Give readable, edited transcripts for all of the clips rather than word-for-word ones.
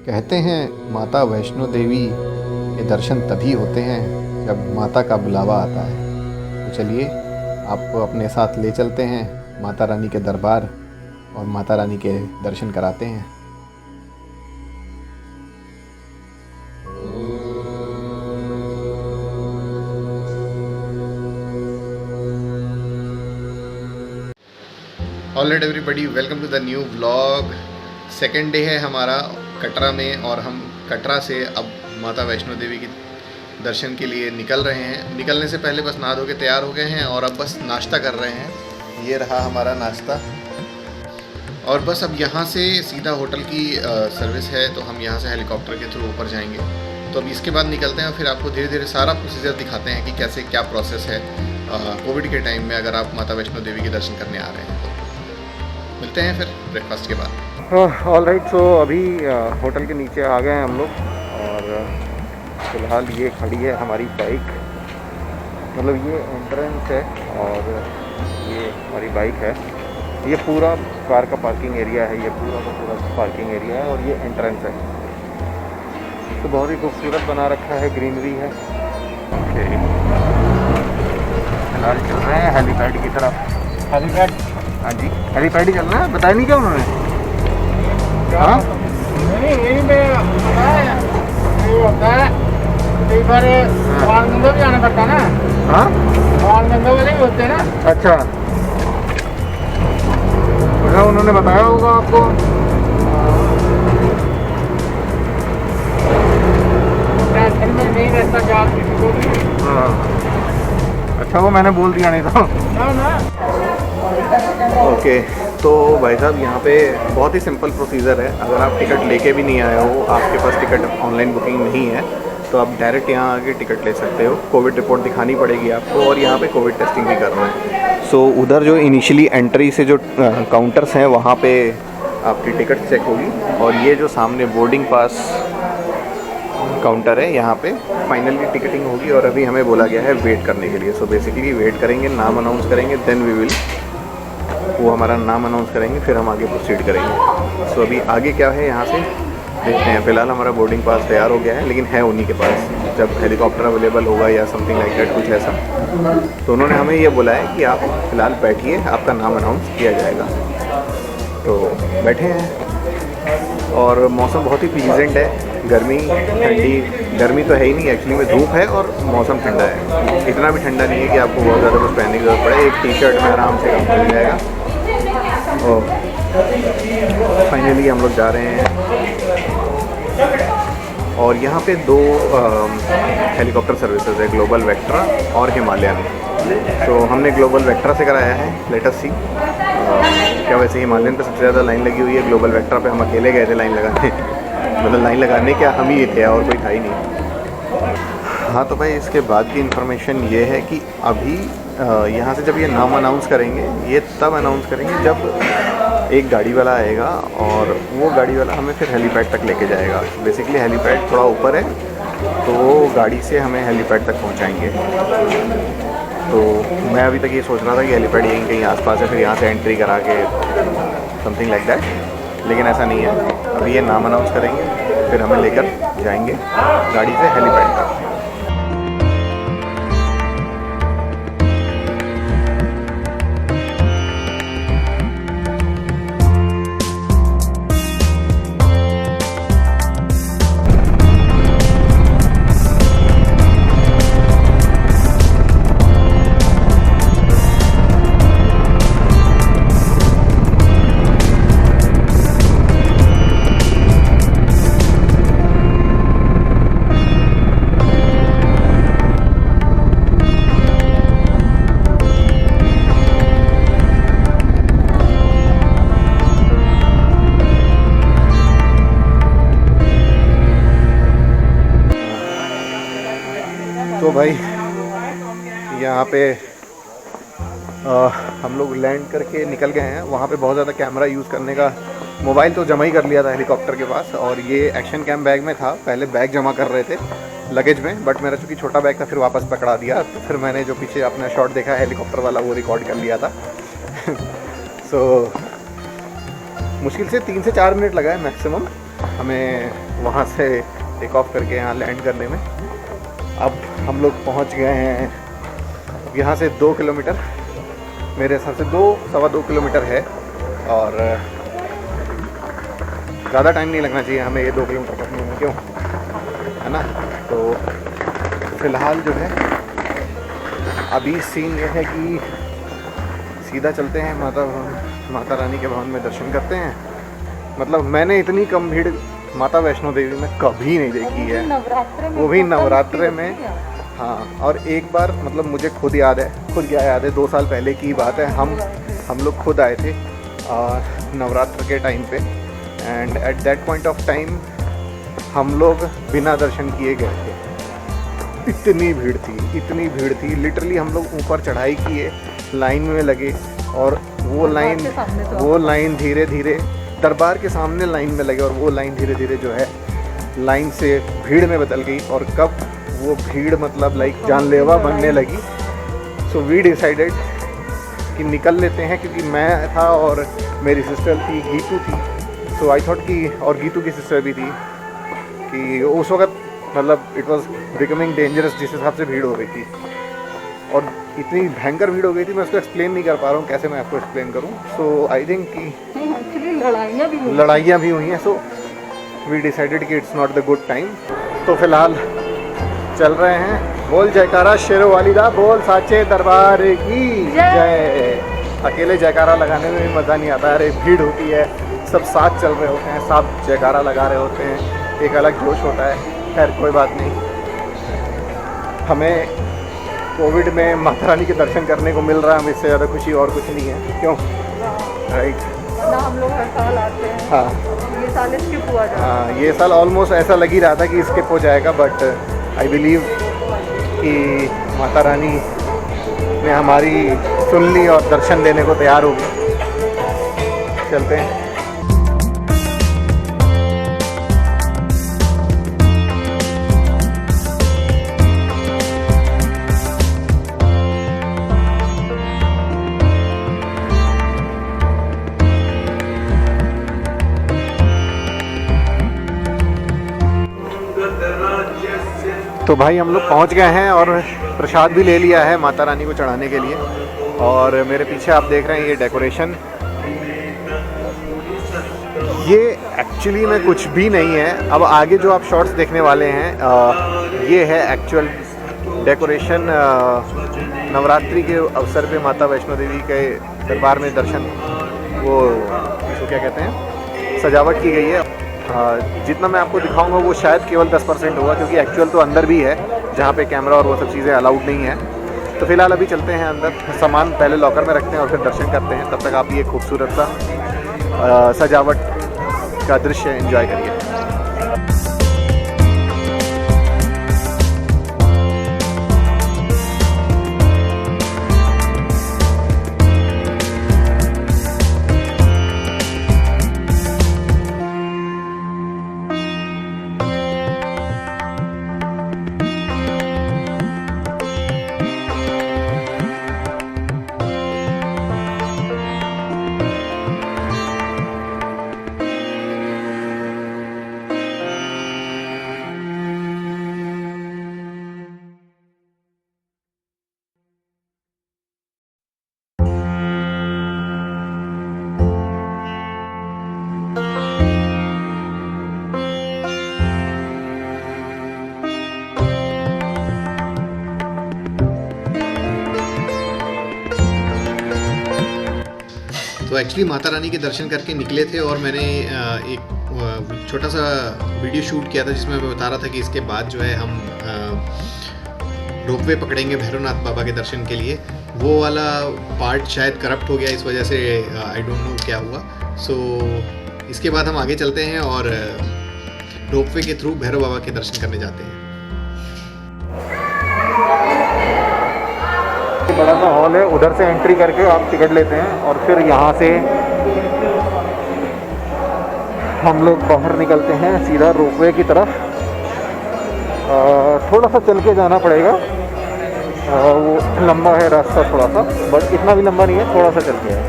कहते हैं माता वैष्णो देवी के दर्शन तभी होते हैं जब माता का बुलावा आता है। तो चलिए आपको अपने साथ ले चलते हैं माता रानी के दरबार और माता रानी के दर्शन कराते हैं। Alright everybody, welcome to the new vlog. Second day है हमारा कटरा में और हम कटरा से अब माता वैष्णो देवी की दर्शन के लिए निकल रहे हैं। निकलने से पहले बस नहा धो के तैयार हो गए हैं और अब बस नाश्ता कर रहे हैं। ये रहा हमारा नाश्ता और बस अब यहाँ से सीधा होटल की सर्विस है, तो हम यहाँ से हेलीकॉप्टर के थ्रू ऊपर जाएंगे। तो अब इसके बाद निकलते हैं और फिर आपको धीरे धीरे सारा प्रोसीजर दिखाते हैं कि कैसे क्या प्रोसेस है कोविड के टाइम में अगर आप माता वैष्णो देवी के दर्शन करने आ रहे हैं। मिलते हैं फिर ब्रेकफास्ट के बाद। ऑल राइट, सो अभी होटल के नीचे आ गए हैं हम लोग और फ़िलहाल ये खड़ी है हमारी बाइक। मतलब ये एंट्रेंस है और ये हमारी बाइक है। ये पूरा कार का पार्किंग एरिया है, ये पूरा का पूरा पार्किंग एरिया है और ये एंट्रेंस है। तो बहुत ही खूबसूरत बना रखा है, ग्रीनरी है। ओके, फिलहाल चल रहे हैं हेलीपैड की तरफ। हेलीपैड? हाँ जी, हेलीपैड ही चलना है। बताया नहीं क्या उन्होंने? हाँ नहीं, यहीं पे ये होता है। कई बार बाणगंगा भी आना पड़ता है ना। हाँ, बाणगंगा वाले भी होते हैं ना। अच्छा, अच्छा उन्होंने बताया होगा आपको। टेंशन में नहीं रहता क्या किसी को भी। हाँ, अच्छा वो मैंने बोल दिया नहीं तो। ना ओके, तो भाई साहब यहाँ पे बहुत ही सिंपल प्रोसीजर है। अगर आप टिकट लेके भी नहीं आए हो, आपके पास टिकट ऑनलाइन बुकिंग नहीं है, तो आप डायरेक्ट यहाँ आके टिकट ले सकते हो। कोविड रिपोर्ट दिखानी पड़ेगी आपको और यहाँ पे कोविड टेस्टिंग भी कर रहे हैं। सो उधर जो इनिशियली एंट्री से जो काउंटर्स हैं वहाँ पे आपकी टिकट चेक होगी और ये जो सामने बोर्डिंग पास काउंटर है यहाँ पे फाइनली टिकटिंग होगी और अभी हमें बोला गया है वेट करने के लिए। सो बेसिकली वेट करेंगे, नाम अनाउंस करेंगे, देन वी विल, वो हमारा नाम अनाउंस करेंगे, फिर हम आगे प्रोसीड करेंगे। सो अभी आगे क्या है यहाँ से देखते हैं। फ़िलहाल हमारा बोर्डिंग पास तैयार हो गया है, लेकिन है उन्हीं के पास। जब हेलीकॉप्टर अवेलेबल होगा या समथिंग लाइक दैट कुछ ऐसा, तो उन्होंने हमें ये बोला है कि आप फ़िलहाल बैठिए, आपका नाम अनाउंस किया जाएगा। तो बैठे हैं और मौसम बहुत ही प्लीजेंट है। गर्मी ठंडी, गर्मी तो है ही नहीं एक्चुअली में, धूप है और मौसम ठंडा है। इतना भी ठंडा नहीं है कि आपको बहुत ज़्यादा कुछ पहनने की ज़रूरत पड़े। एक टी शर्ट में आराम से काम मिल जाएगा। और फाइनली हम लोग जा रहे हैं और यहाँ पे दो हेलीकॉप्टर सर्विसेज है, ग्लोबल वेक्ट्रा और हिमालयन। तो हमने ग्लोबल वेक्ट्रा से कराया है। लेट अस सी क्या। वैसे हिमालयन पे सबसे ज़्यादा लाइन लगी हुई है, ग्लोबल वेक्ट्रा पे हम अकेले गए थे लाइन लगाने। मतलब लाइन लगाने क्या, हम ही थे और कोई था ही नहीं। हाँ, तो भाई इसके बाद की इन्फॉर्मेशन ये है कि अभी यहाँ से जब ये नाम अनाउंस करेंगे, ये तब अनाउंस करेंगे जब एक गाड़ी वाला आएगा और वो गाड़ी वाला हमें फिर हेलीपैड तक लेके जाएगा। बेसिकली हेलीपैड थोड़ा ऊपर है, तो वो गाड़ी से हमें हेलीपैड तक पहुँचाएंगे। तो मैं अभी तक ये सोच रहा था कि हेलीपैड यहीं कहीं आसपास है, फिर यहाँ से एंट्री करा के समथिंग लाइक दैट, लेकिन ऐसा नहीं है। अभी ये नाम अनाउंस करेंगे, फिर हमें लेकर जाएंगे गाड़ी से हेलीपैड तक। तो भाई यहाँ पे हम लोग लैंड करके निकल गए हैं। वहाँ पे बहुत ज़्यादा कैमरा यूज़ करने का, मोबाइल तो जमा ही कर लिया था हेलीकॉप्टर के पास और ये एक्शन कैम बैग में था। पहले बैग जमा कर रहे थे लगेज में, बट मेरा चूँकि छोटा बैग था फिर वापस पकड़ा दिया। तो फिर मैंने जो पीछे अपना शॉट देखा हेलीकॉप्टर वाला वो रिकॉर्ड कर लिया था। सो मुश्किल से 3 से 4 मिनट लगा है मैक्सिमम हमें वहाँ से टेक ऑफ करके यहाँ लैंड करने में। अब हम लोग पहुँच गए हैं यहाँ से 2 किलोमीटर, मेरे हिसाब से 2-2.25 किलोमीटर है, और ज़्यादा टाइम नहीं लगना चाहिए हमें ये 2 किलोमीटर पहुँचने में, क्यों, है ना। तो फ़िलहाल जो है अभी सीन ये है कि सीधा चलते हैं माता रानी के भवन में दर्शन करते हैं। मतलब मैंने इतनी कम भीड़ माता वैष्णो देवी में कभी नहीं देखी है, वो भी नवरात्रे में। हाँ, और एक बार मतलब मुझे खुद क्या याद है, 2 साल पहले की बात है, हम लोग खुद आए थे नवरात्र के टाइम पे, and at that point of time हम लोग बिना दर्शन किए गए थे। इतनी भीड़ थी लिटरली। हम लोग ऊपर चढ़ाई किए, लाइन में लगे, और वो लाइन धीरे धीरे दरबार के सामने लाइन में लगे, और वो लाइन धीरे धीरे जो है लाइन से भीड़ में बदल गई, और कब वो भीड़ मतलब लाइक जानलेवा बनने लगी। सो वी डिसाइडेड कि निकल लेते हैं, क्योंकि मैं था और मेरी सिस्टर थी, गीतू थी। सो आई थॉट कि, और गीतू की सिस्टर भी थी, कि उस वक्त मतलब इट वाज बिकमिंग डेंजरस जिस हिसाब से भीड़ हो गई थी, और इतनी भयंकर भीड़ हो गई थी, मैं उसको एक्सप्लेन नहीं कर पा रहा हूँ, कैसे मैं आपको एक्सप्लेन करूँ। सो आई थिंक कि लड़ाइयाँ भी हुई हैं। सो वी डिसाइडेड कि it's not the good time. तो फिलहाल चल रहे हैं। बोल जयकारा शेरों वाली दा, बोल साचे दरबार की जय। अकेले जयकारा लगाने में भी मज़ा नहीं आता, अरे भीड़ होती है, सब साथ चल रहे होते हैं, सब जयकारा लगा रहे होते हैं, एक अलग जोश होता है। खैर कोई बात नहीं, हमें कोविड में माता रानी के दर्शन करने को मिल रहा है, हमें इससे ज़्यादा खुशी और कुछ नहीं है, क्यों, राइट ना। हम लोग हर साल आते हैं। हाँ, ये साल स्किप हुआ जाएगा। हाँ, ये साल ऑलमोस्ट ऐसा लग ही रहा था कि स्किप हो जाएगा, बट आई बिलीव कि माता रानी ने हमारी सुन ली और दर्शन देने को तैयार हो गई। चलते हैं। तो भाई हम लोग पहुंच गए हैं और प्रसाद भी ले लिया है माता रानी को चढ़ाने के लिए। और मेरे पीछे आप देख रहे हैं ये डेकोरेशन, ये एक्चुअली में कुछ भी नहीं है। अब आगे जो आप शॉट्स देखने वाले हैं ये है एक्चुअल डेकोरेशन। नवरात्रि के अवसर पे माता वैष्णो देवी के दरबार में दर्शन, वो इसको क्या कहते हैं, सजावट की गई है। जितना मैं आपको दिखाऊंगा वो शायद केवल 10% होगा, क्योंकि एक्चुअल तो अंदर भी है जहाँ पे कैमरा और वो सब चीज़ें अलाउड नहीं है। तो फिलहाल अभी चलते हैं अंदर, सामान पहले लॉकर में रखते हैं और फिर दर्शन करते हैं। तब तक आप ये खूबसूरत सा सजावट का दृश्य एंजॉय करिए। तो एक्चुअली माता रानी के दर्शन करके निकले थे और मैंने एक छोटा सा वीडियो शूट किया था जिसमें मैं बता रहा था कि इसके बाद जो है हम रोपवे पकड़ेंगे भैरवनाथ बाबा के दर्शन के लिए। वो वाला पार्ट शायद करप्ट हो गया, इस वजह से आई डोंट नो क्या हुआ। सो इसके बाद हम आगे चलते हैं और रोपवे के थ्रू भैरव बाबा के दर्शन करने जाते हैं। बड़ा सा हॉल है, उधर से एंट्री करके आप टिकट लेते हैं और फिर यहाँ से हम लोग बाहर निकलते हैं सीधा रोपवे की तरफ। थोड़ा सा चल के जाना पड़ेगा, वो लंबा है रास्ता थोड़ा सा, बट इतना भी लंबा नहीं है, थोड़ा सा चल के है।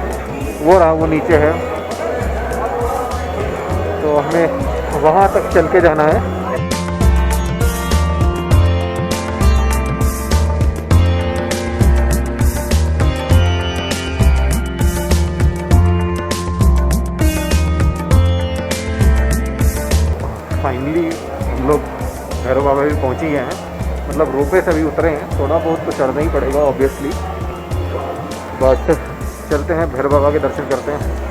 वो रहा, वो नीचे है। तो हमें वहाँ तक चल के जाना है। फाइनली हम लोग भैरव बाबा भी पहुँच ही गए हैं। मतलब रोपवे से अभी उतरे हैं, थोड़ा बहुत तो चढ़ना ही पड़ेगा ऑब्वियसली, बट चलते हैं भैरव बाबा के दर्शन करते हैं।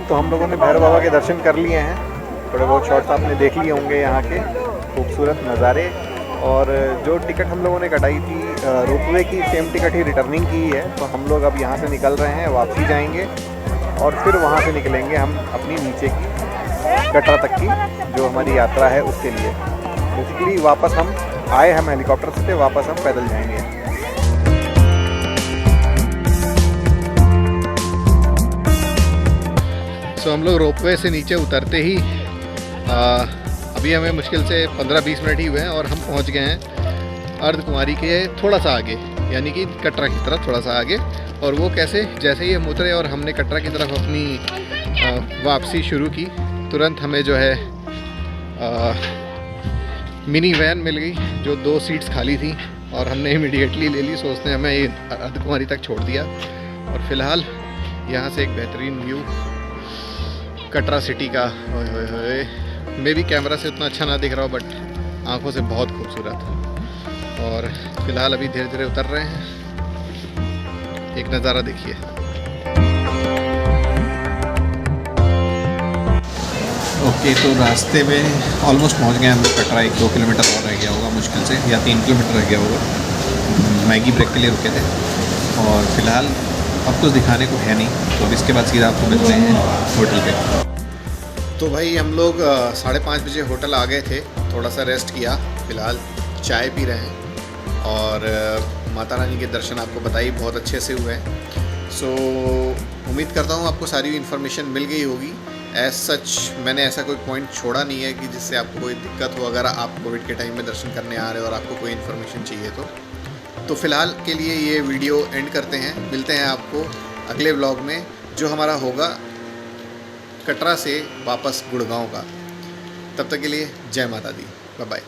तो हम लोगों ने भैरव बाबा के दर्शन कर लिए हैं। थोड़े बहुत शॉट्स आपने देख लिए होंगे यहाँ के खूबसूरत नज़ारे। और जो टिकट हम लोगों ने कटाई थी रोपवे की, सेम टिकट ही रिटर्निंग की है। तो हम लोग अब यहाँ से निकल रहे हैं, वापसी जाएंगे और फिर वहाँ से निकलेंगे हम अपनी नीचे की कटरा तक की जो हमारी यात्रा है उसके लिए। बेसिकली वापस हम आए, हम हेलीकॉप्टर से थे, वापस हम पैदल जाएंगे। तो हम लोग रोपवे से नीचे उतरते ही अभी हमें मुश्किल से 15-20 मिनट ही हुए हैं और हम पहुंच गए हैं अर्धकुमारी के थोड़ा सा आगे, यानी कि कटरा की तरफ थोड़ा सा आगे। और वो कैसे, जैसे ही हम उतरे और हमने कटरा की तरफ अपनी वापसी शुरू की, तुरंत हमें जो है मिनी वैन मिल गई जो 2 सीट्स खाली थी और हमने इमीडिएटली ले ली। सो उसने हमें अर्धकुमारी तक छोड़ दिया और फ़िलहाल यहाँ से एक बेहतरीन व्यू कटरा सिटी का, मे भी कैमरा से उतना अच्छा ना दिख रहा हो बट आंखों से बहुत खूबसूरत। और फिलहाल अभी धीरे धीरे उतर रहे हैं, एक नज़ारा देखिए। ओके, तो रास्ते में ऑलमोस्ट पहुंच गए हम कटरा। 1-2 किलोमीटर और रह गया होगा मुश्किल से, या 3 किलोमीटर रह गया होगा। मैगी ब्रेक के लिए रुके थे और फिलहाल अब कुछ दिखाने को है नहीं, तो अब इसके बाद सीधा आपको मिलते हैं होटल पे। तो भाई हम लोग 5:30 बजे होटल आ गए थे, थोड़ा सा रेस्ट किया, फ़िलहाल चाय पी रहे हैं और माता रानी के दर्शन आपको बताइए बहुत अच्छे से हुए हैं। सो उम्मीद करता हूँ आपको सारी इन्फॉर्मेशन मिल गई होगी। एज सच मैंने ऐसा कोई पॉइंट छोड़ा नहीं है कि जिससे आपको कोई दिक्कत हो अगर आप कोविड के टाइम में दर्शन करने आ रहे हो और आपको कोई इन्फॉर्मेशन चाहिए तो फ़िलहाल के लिए ये वीडियो एंड करते हैं। मिलते हैं आपको अगले व्लॉग में जो हमारा होगा कटरा से वापस गुड़गांव का। तब तक के लिए जय माता दी, बाय बाय।